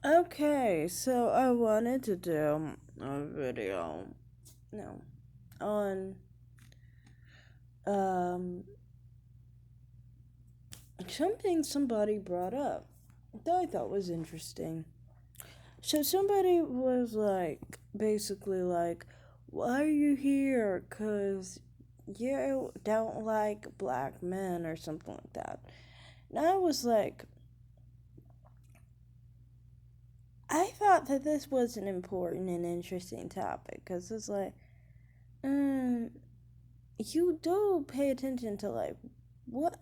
Okay, so I wanted to do a video, no, on um something somebody brought up that I thought was interesting. So somebody was like, basically like, why are you here? 'Cause you don't like black men or something like that. And I was like, I thought that this was an important and interesting topic because it's like, um, you do pay attention to like what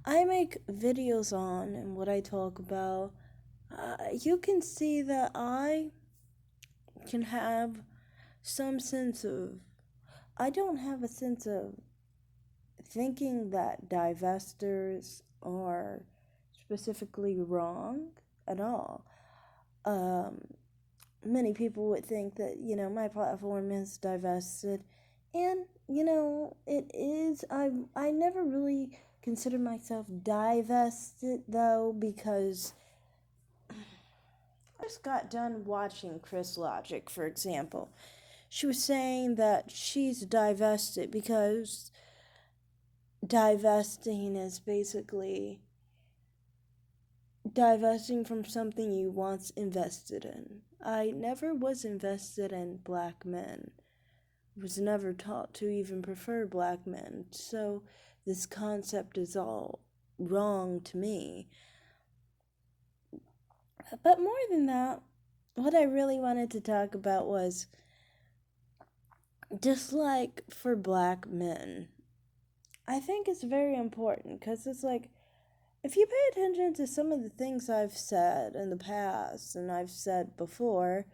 I make videos on and what I talk about. You can see that I can have some sense of. I don't have a sense of thinking that divestors are specifically wrong at all. Um, Many people would think that, my platform is divested. And, it is. I never really consider myself divested, though, because I just got done watching Chris Logic, for example. She was saying that she's divested because divesting is basically divesting from something you once invested in. I never was invested in black men. Was never taught to even prefer black men. So this concept is all wrong to me. But more than that, what I really wanted to talk about was dislike for black men. I think it's very important because it's like, if you pay attention to some of the things I've said in the past and I've said before,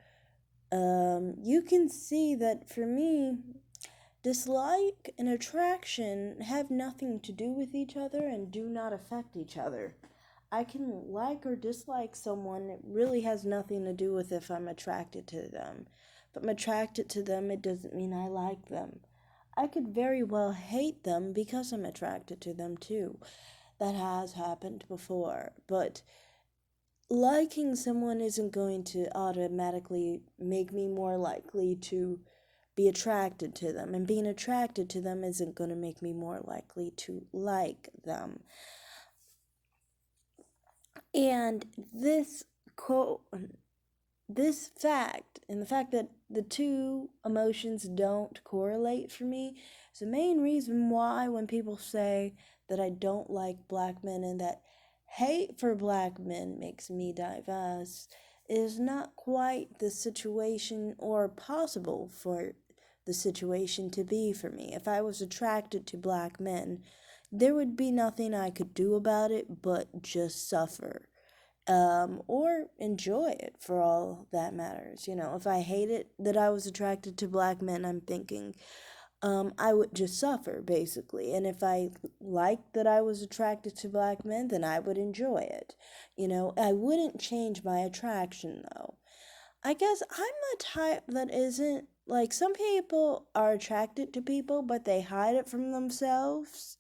you can see that for me, dislike and attraction have nothing to do with each other and do not affect each other. I can like or dislike someone, it really has nothing to do with if I'm attracted to them. If I'm attracted to them, it doesn't mean I like them. I could very well hate them because I'm attracted to them too. That has happened before. But liking someone isn't going to automatically make me more likely to be attracted to them, and being attracted to them isn't going to make me more likely to like them. And this fact, and the fact that the two emotions don't correlate for me, is the main reason why when people say that I don't like black men and that hate for black men makes me divest is not quite the situation or possible for the situation to be for me. If I was attracted to black men, there would be nothing I could do about it but just suffer, or enjoy it for all that matters. If I hated that I was attracted to black men, I'm thinking, I would just suffer, basically. And if I liked that I was attracted to black men, then I would enjoy it. I wouldn't change my attraction, though. I guess I'm the type that isn't like some people are attracted to people, but they hide it from themselves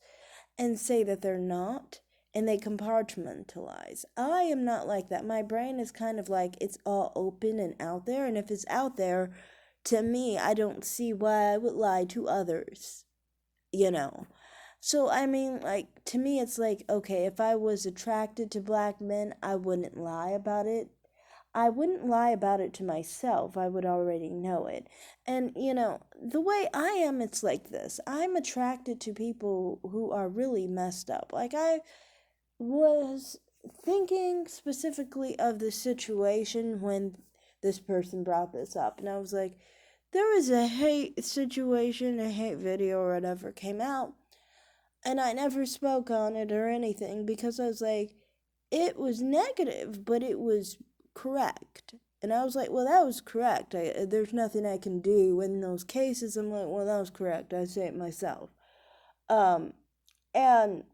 and say that they're not, and they compartmentalize. I am not like that. My brain is kind of like it's all open and out there, and if it's out there, to me, I don't see why I would lie to others, you know. So, I mean, like, to me, it's like, okay, if I was attracted to black men, I wouldn't lie about it. I wouldn't lie about it to myself. I would already know it. And, the way I am, it's like this. I'm attracted to people who are really messed up. Like, I was thinking specifically of the situation when this person brought this up. And I was like, there was a hate situation, a hate video or whatever came out. And I never spoke on it or anything because I was like, it was negative, but it was correct. And I was like, well, that was correct. There's nothing I can do in those cases. I'm like, well, that was correct. I say it myself. Um, and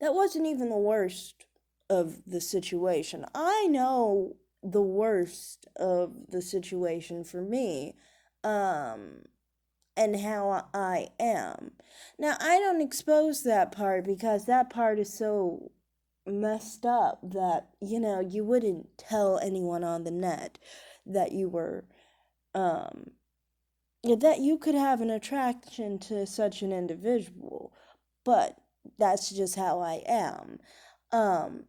that wasn't even the worst of the situation. I know the worst of the situation for me, um, and how I am. Now, I don't expose that part because that part is so messed up that, you wouldn't tell anyone on the net that you were, um, that you could have an attraction to such an individual. But that's just how I am. Um,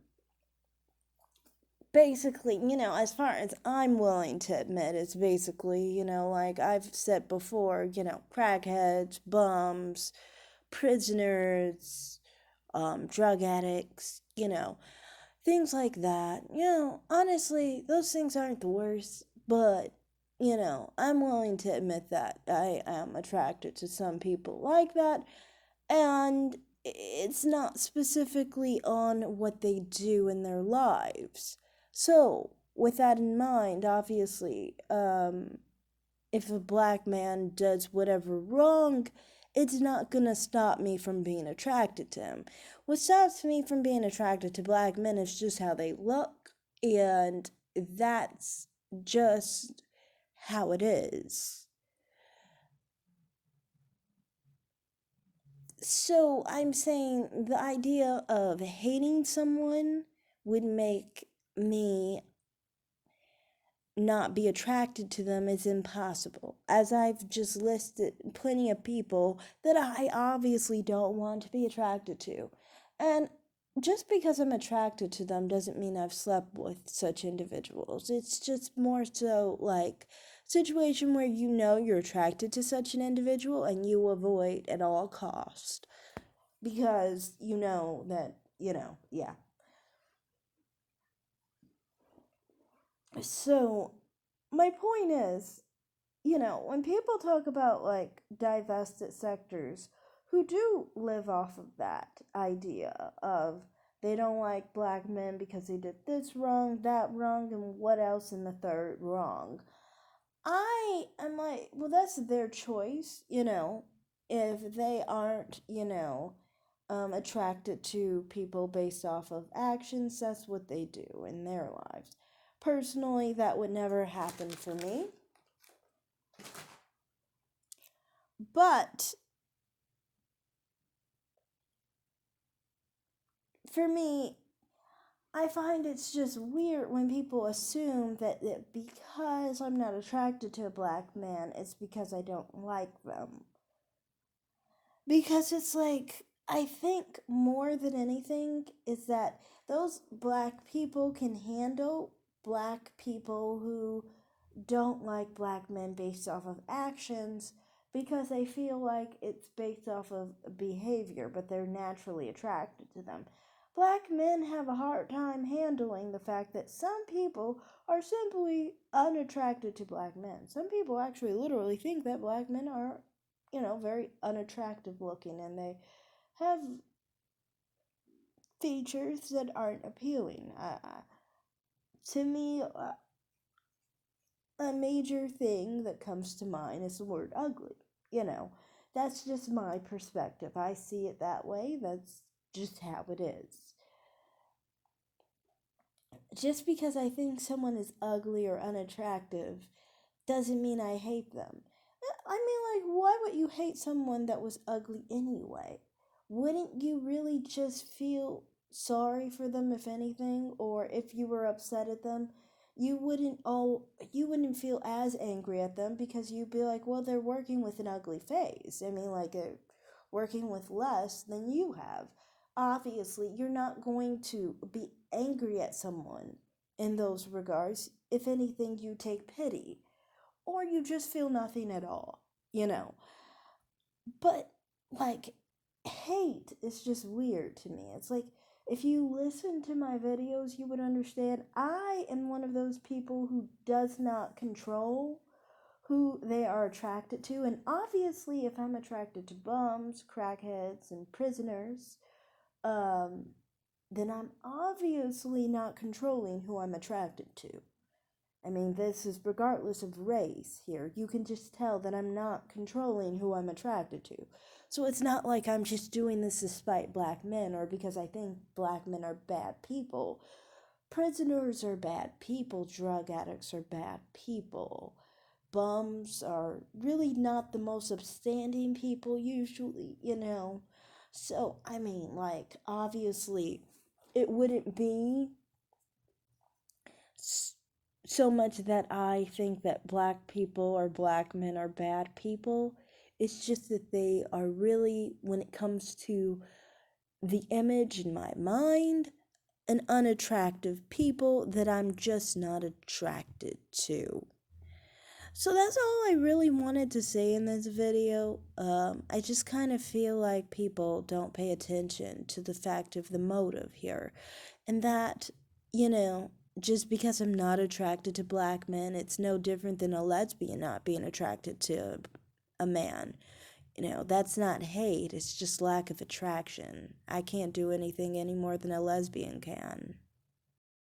Basically, as far as I'm willing to admit, it's basically, like I've said before, crackheads, bums, prisoners, drug addicts, things like that. Honestly, those things aren't the worst, but, I'm willing to admit that I am attracted to some people like that, and it's not specifically on what they do in their lives. So, with that in mind, obviously, if a black man does whatever wrong, it's not gonna stop me from being attracted to him. What stops me from being attracted to black men is just how they look, and that's just how it is. So I'm saying the idea of hating someone would make me not be attracted to them is impossible. As I've just listed plenty of people that I obviously don't want to be attracted to. And just because I'm attracted to them doesn't mean I've slept with such individuals. It's just more so like situation where you're attracted to such an individual and you avoid at all cost because you know that, yeah. So, my point is, when people talk about like divested sectors who do live off of that idea of they don't like black men because they did this wrong, that wrong, and what else in the third wrong. I am like, well, that's their choice, if they aren't, attracted to people based off of actions, that's what they do in their lives. Personally, that would never happen for me. But for me, I find it's just weird when people assume that because I'm not attracted to a black man, it's because I don't like them. Because it's like, I think more than anything is that those black people can handle black people who don't like black men based off of actions because they feel like it's based off of behavior, but they're naturally attracted to them. Black men have a hard time handling the fact that some people are simply unattracted to black men. Some people actually literally think that black men are, very unattractive looking and they have features that aren't appealing. To me, a major thing that comes to mind is the word ugly. You know, that's just my perspective. I see it that way. That's just how it is. Just because I think someone is ugly or unattractive doesn't mean I hate them. I mean, like, why would you hate someone that was ugly anyway? Wouldn't you really just feel sorry for them if anything, or if you were upset at them, you wouldn't feel as angry at them because you'd be like, well, they're working with an ugly face. I mean, like, they're working with less than you have. Obviously, you're not going to be angry at someone in those regards. If anything, you take pity or you just feel nothing at all, you know. But like hate is just weird to me. It's like if you listen to my videos, you would understand I am one of those people who does not control who they are attracted to. And obviously, if I'm attracted to bums, crackheads, and prisoners, um, then I'm obviously not controlling who I'm attracted to. I mean, this is regardless of race here. You can just tell that I'm not controlling who I'm attracted to. So it's not like I'm just doing this to spite black men or because I think black men are bad people. Prisoners are bad people. Drug addicts are bad people. Bums are really not the most upstanding people, usually, So, I mean, like, obviously, it wouldn't be so much that I think that black people or black men are bad people. It's just that they are really, when it comes to the image in my mind, an unattractive people that I'm just not attracted to. So that's all I really wanted to say in this video. I just kind of feel like people don't pay attention to the fact of the motive here. And that, you know, just because I'm not attracted to black men, it's no different than a lesbian not being attracted to a man. That's not hate, it's just lack of attraction. I can't do anything any more than a lesbian can.